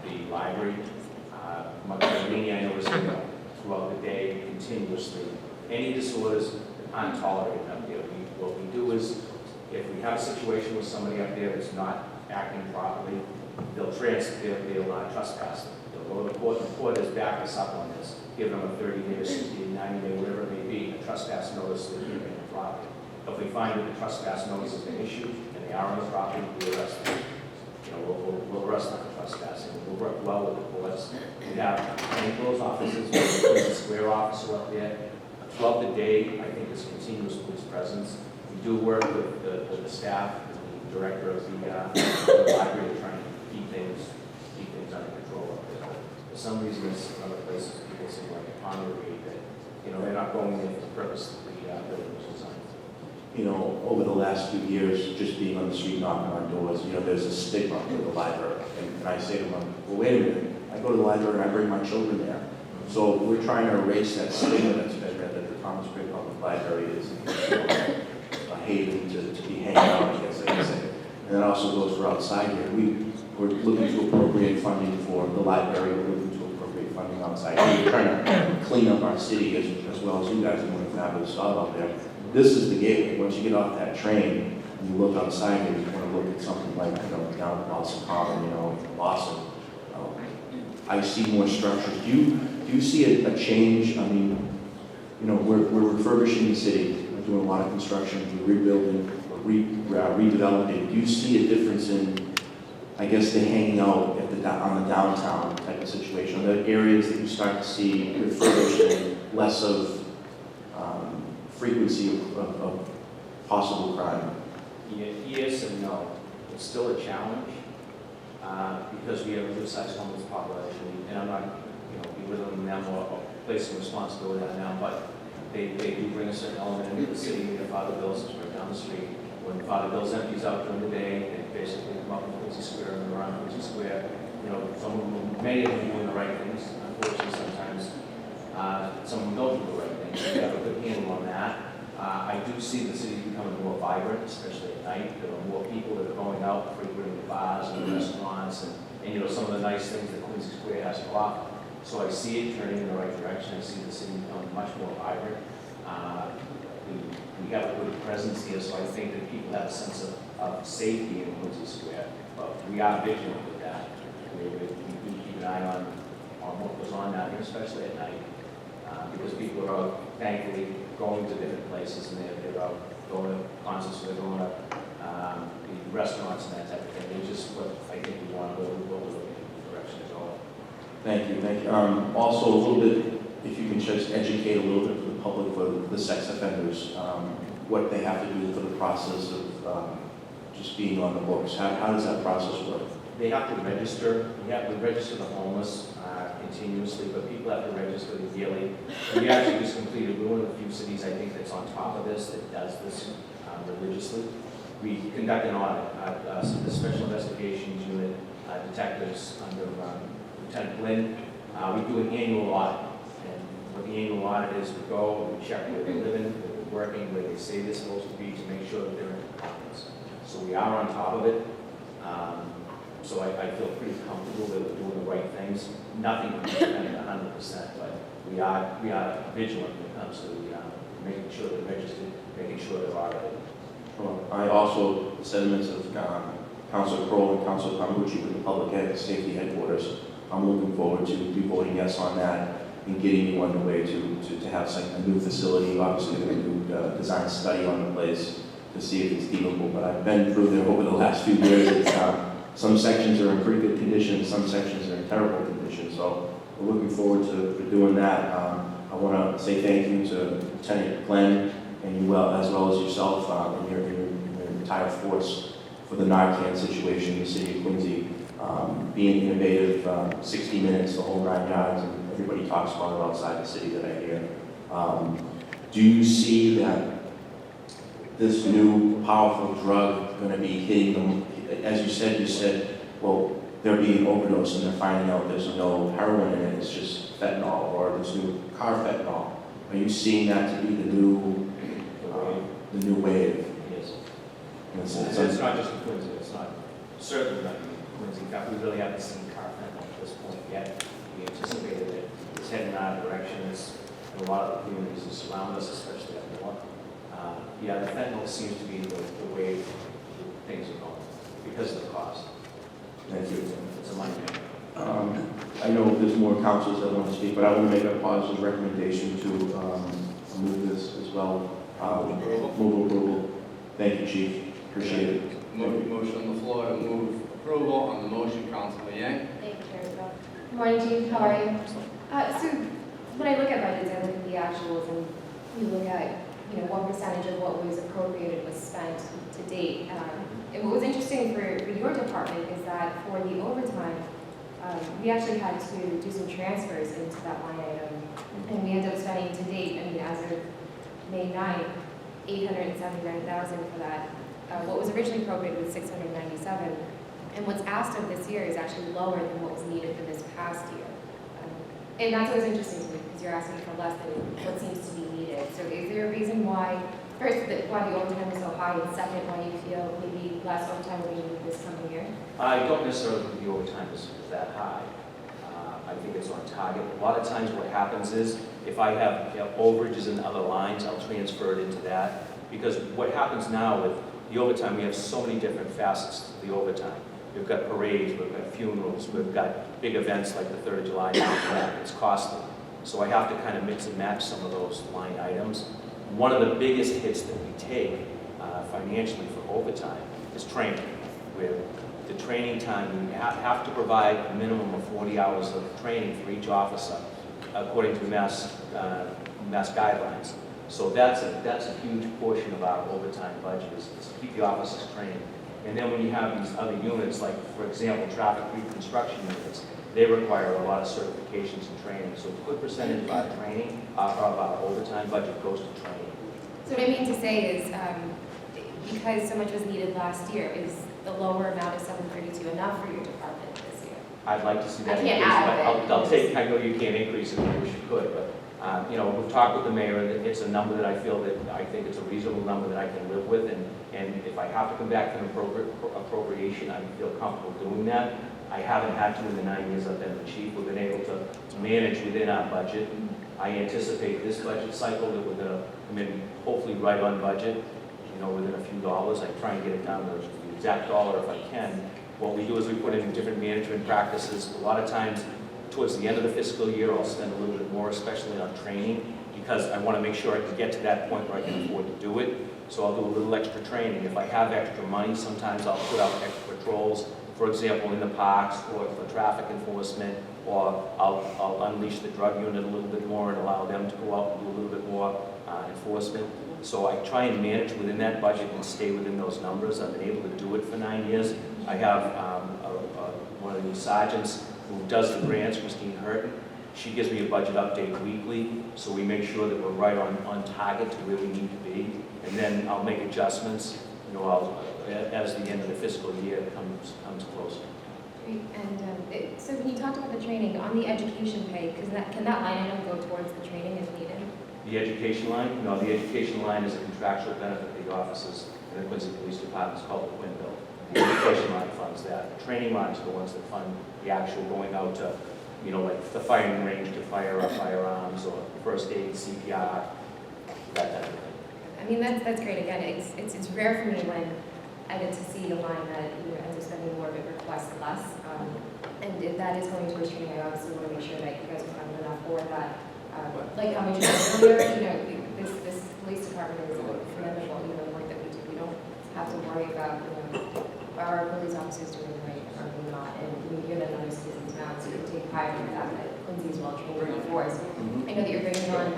the library. Mainly I noticed throughout the day, continuously. Any disorders aren't tolerated up there. What we do is, if we have a situation with somebody up there that's not acting properly, they'll trespass them. They'll go to the court, and the court has backed us up on this, give them a 30-day, 60, 90-day, whatever it may be, a trespass notice so they can't get the property. If we find that the trespass notice is an issue, and they are on the property, we arrest them. We'll arrest them for trespassing. We'll work well with the courts. We have those offices, there's a square officer up there. Throughout the day, I think there's continuous police presence. We do work with the staff, the director of the library, trying to keep things under control up there. For some reason, in other places, people seem like a congregate that, they're not going there for the purpose that the building was designed. Over the last few years, just being on the street knocking on doors, there's a stigma with the library. And I say to them, well, wait a minute, I go to the library and I bring my children there. So we're trying to erase that stigma that's been there, that the Thomas Gray Public Library is a haven to be hanging out, I guess I can say. And that also goes for outside here. We're looking to appropriate funding for the library, we're looking to appropriate funding outside here. We're trying to clean up our city as well as you guys are doing a fabulous job out there. This is the gateway. Once you get off that train and you look outside here, you want to look at something like, down at Boston Common, in Boston. I see more structures. Do you see a change? I mean, we're refurbishing the city. We're doing a lot of construction, we're rebuilding, redeveloping. Do you see a difference in, I guess, the hanging out on the downtown type of situation? Are there areas that you start to see refurbished and less of frequency of possible crime? Yes and no. It's still a challenge because we have a good-sized homeless population, and I'm not, belittling them or placing responsibility on them, but they do bring a certain element into the city. You know, Father Bill's is right down the street. When Father Bill's empties out during the day, they basically come up in Quincy Square and around Quincy Square. You know, many of them doing the right things. Unfortunately, sometimes some of them don't do the right things. We have a good handle on that. I do see the city becoming more vibrant, especially at night. There are more people that are going out, frequenting the bars and the restaurants, and you know, some of the nice things that Quincy Square has to offer. So I see it turning in the right direction. I see the city becoming much more vibrant. We have a good presence here, so I think that people have a sense of safety in Quincy Square. But we are vigilant with that. We keep an eye on what goes on down here, especially at night, because people are out, thankfully, going to different places, and they're out going to concerts, they're going to the restaurants and that type of thing. It's just what I think we want to go, what we're looking in the direction as well. Thank you, thank you. Also, a little bit, if you can just educate a little bit for the public, for the sex offenders, what they have to do for the process of just being on the books. How does that process work? They have to register. We register the homeless continuously, but people have to register yearly. We actually just completed, we're one of the few cities, I think, that's on top of this, that does this religiously. We conduct an audit. The Special Investigations Unit detectives under Lieutenant Glynn, we do an annual audit. And what the annual audit is, we go, we check where they're living, where they're working, where they say they're supposed to be, to make sure that they're in compliance. So we are on top of it. So I feel pretty comfortable that we're doing the right things. Nothing can be dependent 100%, but we are vigilant when it comes to making sure they're registered, making sure they're audited. I also, the sentiments of Councilor Kroll and Councilor Carmucci with the Public Safety Headquarters, I'm looking forward to be voting yes on that and getting you underway to have a new facility. Obviously, we're going to do a design study on the place to see if it's dealable, but I've been through there over the last few years. Some sections are in pretty good condition, some sections are in terrible condition, so we're looking forward to doing that. I want to say thank you to Lieutenant Glenn and you, as well as yourself and your entire force for the Narcan situation in the city of Quincy. Being innovative, 60 minutes, the whole 9 yards, and everybody talks about it outside the city that I hear. Do you see that this new powerful drug going to be hitting them? As you said, well, they're being overdosed and they're finding out there's no heroin in it, it's just fentanyl, or this new car fentanyl. Are you seeing that to be the new wave? Yes. It's not just in Quincy, it's not, certainly not in Quincy. In fact, we really haven't seen car fentanyl at this point yet. We anticipated it. It's heading in our direction. It's in a lot of the communities that surround us, especially up north. Yeah, the fentanyl seems to be the way things are going because of the cost. Thank you. It's a money maker. I know there's more councils that want to speak, but I want to make a positive recommendation to move this as well. Move approval. Thank you, Chief. Appreciate it. Motion on the floor to move approval. On the motion, Councilor Yang. Thank you, Chair. Good morning, Chief. How are you? So when I look at budgets, I look at the actuals, and we look at what percentage of what was appropriated was spent to date. And what was interesting for your department is that for the overtime, we actually had to do some transfers into that line item, and we ended up spending to date, as of May 9th, $879,000 for that. What was originally appropriated was $697,000, and what's asked of this year is actually lower than what was needed for this past year. And that's always interesting to me, because you're asking for less than what seems to be needed. So is there a reason why, first, why the overtime is so high, and second, why you feel maybe less overtime will be needed this coming year? I don't necessarily think the overtime is that high. I think it's on target. A lot of times what happens is, if I have overages in other lines, I'll transfer it into that. Because what happens now with the overtime, we have so many different facets to the overtime. We've got parades, we've got funerals, we've got big events like the 3rd of July. It's costly. So I have to kind of mix and match some of those line items. One of the biggest hits that we take financially for overtime is training. Where the training time, you have to provide a minimum of 40 hours of training for each officer, according to mass guidelines. So that's a huge portion of our overtime budget is to keep the officers trained And then when you have these other units, like, for example, traffic reconstruction units, they require a lot of certifications and training. So a good percentage of our training, of our overtime budget goes to training. So what I mean to say is, because so much was needed last year, is the lower amount of 732 enough for your department this year? I'd like to see that I can't increase, add but it. I'll take, I know you can't increase it, I wish you could, but, you know, we've talked with the mayor, and it's a number that I feel that, I think it's a reasonable number that I can live with, and if I have to come back for an appropriation, I feel comfortable doing that. I haven't had to in the 9 years I've been the chief. We've been able to manage within our budget. I anticipate this budget cycle that we're gonna come in hopefully right on budget, you know, within a few dollars. I try and get it down to the exact dollar if I can. What we do is we put in different management practices. A lot of times, towards the end of the fiscal year, I'll spend a little bit more, especially on training, because I want to make sure I can get to that point where I can afford to do it. So I'll do a little extra training. If I have extra money, sometimes I'll put out extra patrols, for example, in the parks, or for traffic enforcement, or I'll unleash the drug unit a little bit more and allow them to go out and do a little bit more enforcement. So I try and manage within that budget and stay within those numbers. I've been able to do it for 9 years. I have one of the sergeants who does the grants, Christine Hurton. She gives me a budget update weekly, so we make sure that we're right on target to where we need to be. And then I'll make adjustments, you know, as the end of the fiscal year comes closer. Great. And so when you talked about the training, on the education pay, can that line item go towards the training if needed? The education line? No, the education line is a contractual benefit of the offices in the Quincy Police Department. It's called the Quinn Bill. The education line funds that. The training lines are the ones that fund the actual going out to, you know, like the firing range to fire firearms or first aid, CPR, that type of thing. I mean, that's great. Again, it's rare for me when I get to see a line that ends up spending more, but requests less. And if that is going towards training, I obviously want to make sure that you guys are funded enough for that. Like how we mentioned earlier, this police department is commendable, the work that we do. We don't have to worry about, are our police officers doing the right or not. And we hear that in other citizens now, so you can take pride in the fact that Quincy is well trained in the force. I know that you're bringing on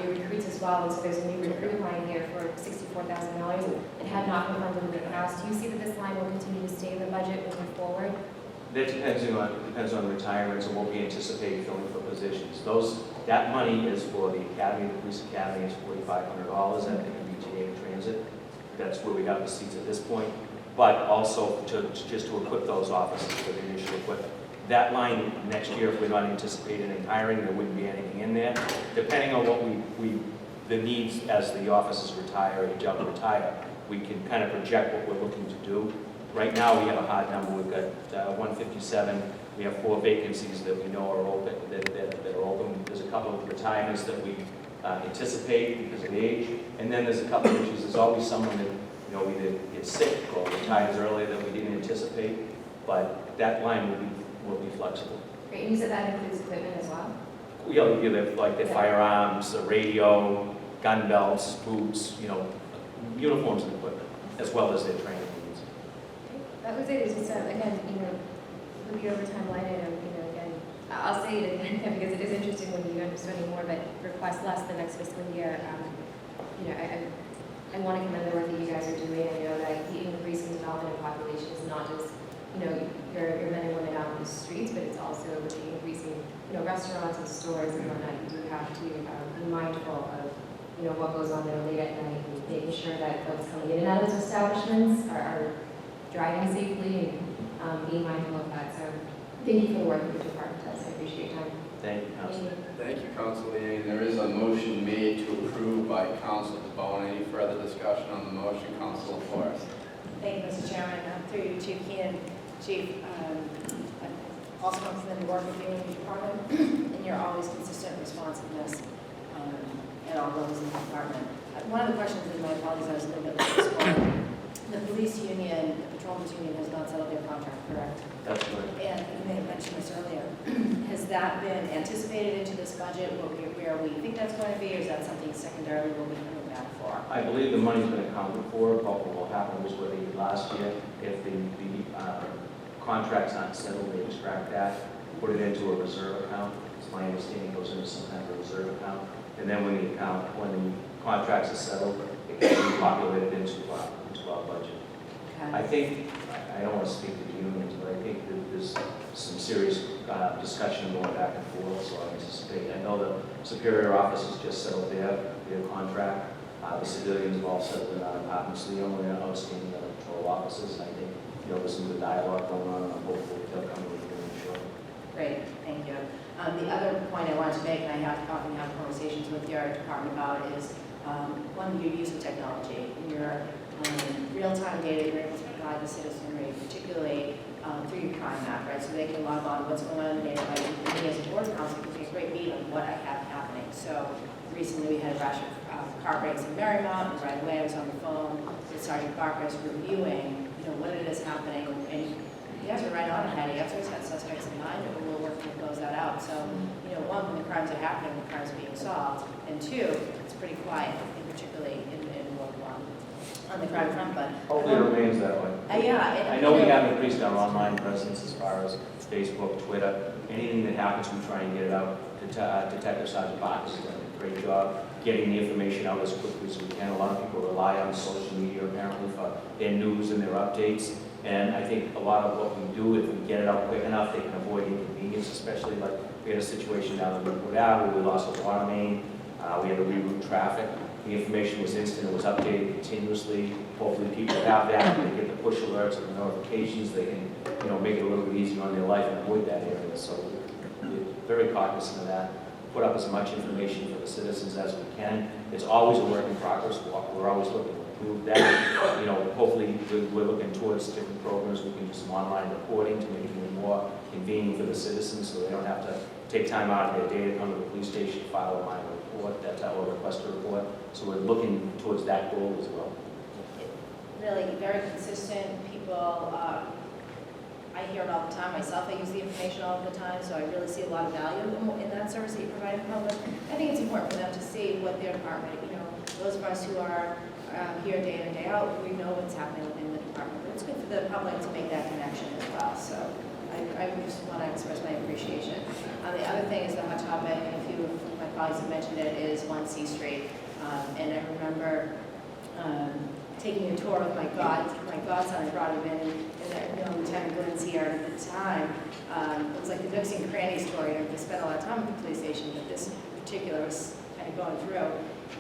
new recruits as well, and so there's a new recruit line here for $64,000. It had not been funded in the past. Do you see that this line will continue to stay in the budget moving forward? That depends on retirements and what we anticipate filling for positions. That money is for the academy, the police academy is $4,500 at the MBTA transit. That's where we have the seats at this point. But also just to equip those offices with the initial equipment. That line next year, if we're not anticipating any hiring, there wouldn't be anything in there. Depending on what the needs as the officers retire, age up, retire, we can kind of project what we're looking to do. Right now, we have a hard number. We've got 157. We have 4 vacancies that we know are open. That are open. There's a couple of retirements that we anticipate because of age, and then there's a couple of issues. There's always someone that either gets sick or retires early that we didn't anticipate. But that line will be flexible. Great. And you said that includes equipment as well? We give like the firearms, the radio, gun belts, boots, uniforms and equipment, as well as their training needs. That was it. It's just, again, with the overtime line item, again, I'll say it again because it is interesting when you end up spending more, but request less the next fiscal year. I want to commend the work that you guys are doing. I know that the increasing development of population is not just, your men and women out in the streets, but it's also with the increasing, restaurants and stores and whatnot. You do have to be mindful of, what goes on there late at night and making sure that folks coming in and out of those establishments are driving safely and being mindful of that. So thank you for the work that your department does. I appreciate your time. Thank you, Councilor. Thank you, Councilor Leahy. There is a motion made to approve by Councilor DeBona. Any further discussion on the motion? Councilor Forrest. Thank you, Mr. Chairman. Through you, Chief Keenan. Chief, I also want to commend the work of you and your department and your always consistent responsiveness and all those in the department. One of the questions, and my apologies, I was a little bit late this morning. The police union, the patrolmen's union has not settled their contract, correct? That's right. And you may have mentioned this earlier. Has that been anticipated into this budget where we think that's going to be, or is that something secondarily we'll be coming back for? I believe the money's been accounted for, but what will happen is what they did last year. If the contract's not settled, they extract that, put it into a reserve account. It's my understanding it goes into some kind of a reserve account. And then when the contracts are settled, it gets repopulated into our budget. I think, I don't want to speak to the unions, but I think that there's some serious discussion going back and forth, so I anticipate, I know the Superior Office has just settled their contract. The civilians have all settled in our departments, the only outstanding are the patrol officers, and I think, there's some good dialogue going on, and I'm hopeful they'll come to an agreement shortly. Great, thank you. The other point I wanted to make, and I often have conversations with your department about, is one, your use of technology. In your real-time data, you're able to provide the citizenry, particularly through your crime map, right? So they can log on what's going on in the neighborhood. And me as a board council gives me a great beat on what I have happening. So recently we had a rash of car breaks in Marymount, and right away I was on the phone with Sergeant Barker reviewing, what it is happening. And you guys are right on it, Hattie. You guys always had suspects in mind, but we're working to close that out. So, one, when the crimes are happening, the crimes are being solved. And two, it's pretty quiet, particularly in Ward 1 on the crime front. But Hopefully it remains that way. yeah. I know we have increased our online presence as far as Facebook, Twitter, anything that happens, we try and get it out. Detective Sergeant Barker has done a great job getting the information out as quickly as we can. A lot of people rely on social media apparently for their news and their updates. And I think a lot of what we do, if we get it out quick enough, they can avoid inconvenience, especially like we had a situation down in Woodward Ave where we lost a water main. We had to reroute traffic. The information was instant, it was updated continuously. Hopefully people have that, they get the push alerts and the notifications, they can, make it a little bit easier on their life and avoid that area. So we're very cognizant of that. Put up as much information for the citizens as we can. It's always a work in progress. We're always looking to improve that. Hopefully we're looking towards different programs. We can do some online reporting to make it even more convenient for the citizens so they don't have to take time out of their day to come to the police station, file a minor report, or request a report. So we're looking towards that goal as well. Really very consistent people. I hear it all the time myself. I use the information all the time, so I really see a lot of value in that service that you provide to the public. I think it's important for them to see what their department, those of us who are here day in and day out, we know what's happening within the department. But it's good for the public to make that connection as well. So I just want to express my appreciation. The other thing is the hot topic, and a few of my colleagues have mentioned it, is 1 C Street. And I remember taking a tour with my godson. I brought him in, and Lieutenant Glenn's here at the time. It was like the nooks and crannies story. I spent a lot of time at the police station, but this in particular was kind of going through.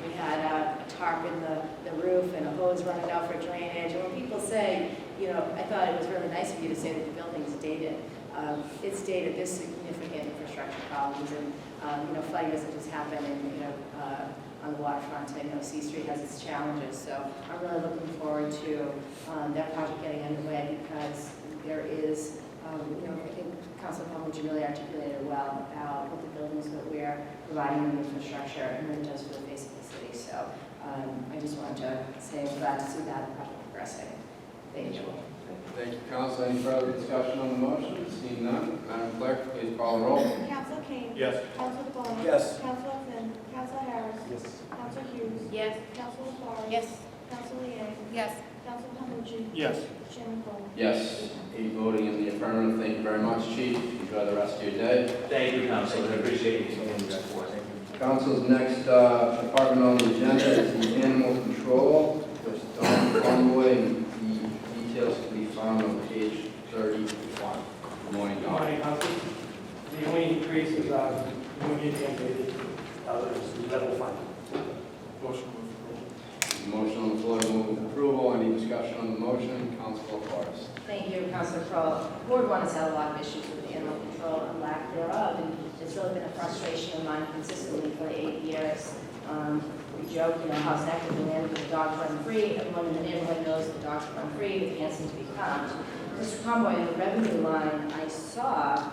We had a tarp in the roof and a hose running out for drainage. And when people say, I thought it was really nice of you to say that the building's dated. It's dated. There's significant infrastructure problems, and flooding doesn't just happen on the waterfront. I know C Street has its challenges, so I'm really looking forward to that project getting underway because there is, I think Councilor Palmucci really articulated well about what the buildings that we're providing in the infrastructure and what it does for the face of the city. So I just wanted to say I'm glad to see that project progressing. Thank you. Thank you, Council. Any further discussion on the motion? Seeing none, Madam Clerk, please call the roll. Councilor Kane. Yes. Councilor DeBona. Yes. Councilor Finn. Councilor Harris. Yes. Councilor Hughes. Yes. Councilor Suarez. Yes. Councilor Yang. Yes. Councilor Palmucci. Yes. Chairman Cole. Yes. 8 voting in the affirmative. Thank you very much, Chief. Enjoy the rest of your day. Thank you, Council. I appreciate you taking the support. Council's next department on the agenda is the animal control. There's Don Convoy, and the details can be found on page 31. Good morning, Good Don. morning, Council. The only increase is union mandated, is level fund. Motion. Motion on the floor to move with approval. Any discussion on the motion? Councilor Forrest. Thank you, Councilor Crowe. Ward 1 has had a lot of issues with animal control and lack thereof, and it's really been a frustration of mine consistently for 8 years. We joke, how's that with the land where the dogs run free? Everyone in the neighborhood knows the dogs run free, they can't seem to be found. Mr. Conboy, in the revenue line, I saw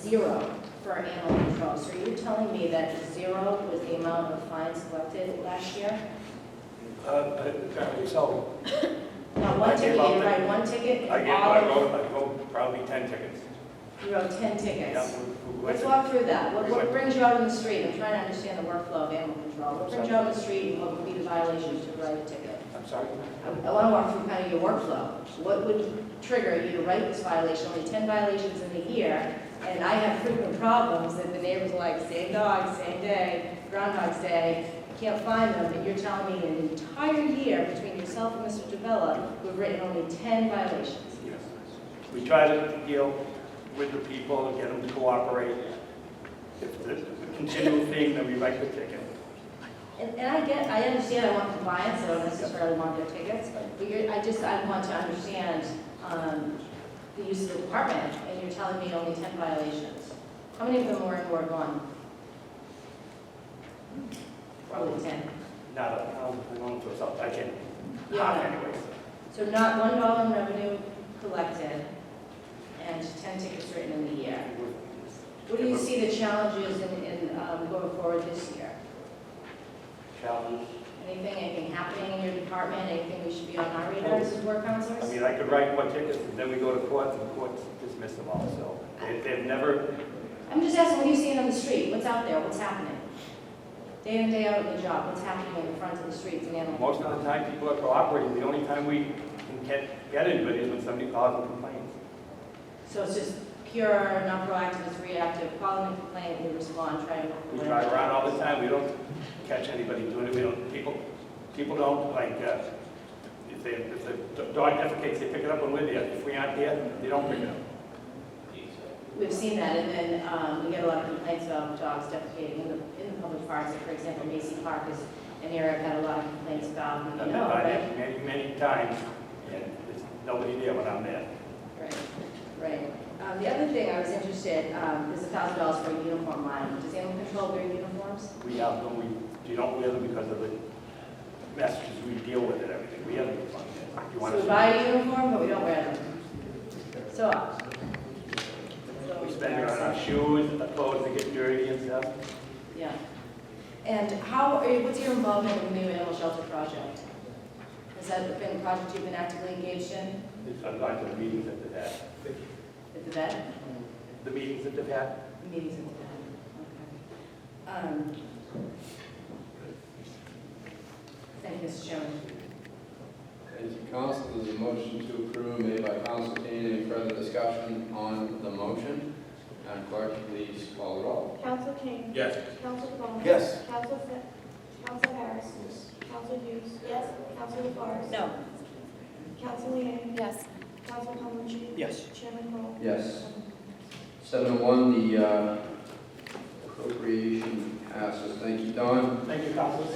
0 for animal control. So are you telling me that 0 was the amount of fines collected last year? Apparently so. Not one ticket, you write one ticket? I and wrote probably 10 tickets. You wrote 10 tickets? Yeah, Let's walk through that. What brings you out on the street? I'm trying to understand the workflow of animal control. What brings you out on the street and what would be the violations to write a ticket? I'm sorry? I want to walk through kind of your workflow. What would trigger you to write this violation? Only 10 violations in a year, and I have frequent problems that the neighbors are like, same dog, same day, Groundhog's Day. can't find them, and you're telling me in an entire year between yourself and Mr. DeBella, we've written only 10 violations. Yes. We try to deal with the people and get them to cooperate. If it's a continual thing, then we write the ticket. And I understand I want compliance, I don't necessarily want their tickets, but I want to understand the use of the department, and you're telling me only 10 violations. How many of them were in Ward 1? Probably 10. Not, I don't know, so I can, Yeah. half anyways. So not $1 in revenue collected, and 10 tickets written in the year. What do you see the challenges in going forward this year? Challenge. Anything happening in your department, anything we should be on our radars as work I counselors? mean, I could write more tickets, and then we go to court, and the courts dismiss them all, so they've never, I'm just asking, what are you seeing on the street? What's out there? What's happening? Day in, day out on the job, what's happening in the front of the streets in Antelope? most of the time, people are cooperating. The only time we can get anybody is when somebody calls and complains. So it's just pure, not proactive, it's reactive, calling a complaint, we respond, try to. We drive around all the time, we don't catch anybody doing it, we don't, people don't, like, if the dog defecates, they pick it up when we're there. If we aren't there, they don't pick it up. We've seen that, and then we get a lot of complaints about dogs defecating in the public parks. Like, for example, Macy Park is an area I've had a lot of complaints about, I've you been know, by right? there many, many times, and there's nobody there when I'm there. Right, right. The other thing I was interested, there's $1,000 for a uniform line. Does animal control wear uniforms? We have them, we don't wear them because of the messages we deal with and everything. We have them on there. If you want So we to, buy a uniform, but we don't wear them. So. we spend it on our shoes, our clothes that get dirty and stuff. Yeah. And what's your involvement in the new animal shelter project? Has that been a project you've been actively engaged in I've gone to the meetings that they've had. at the vet? The meetings that they've had. The meetings at the vet, okay. Thank you, Mr. Chairman. Thank you, Council. There's a motion to approve made by Council Kane. Any further discussion on the motion? Madam Clerk, please call the roll. Council King. Yes. Council DeBon. Yes. Council Harris. Yes. Council Hughes. Yes. Council LaFars. No. Council Leeang. Yes. Council Calhoun. Yes. Chairman Kroll. Yes. 701, the appropriation passes. Thank you, Don. Thank you, Council.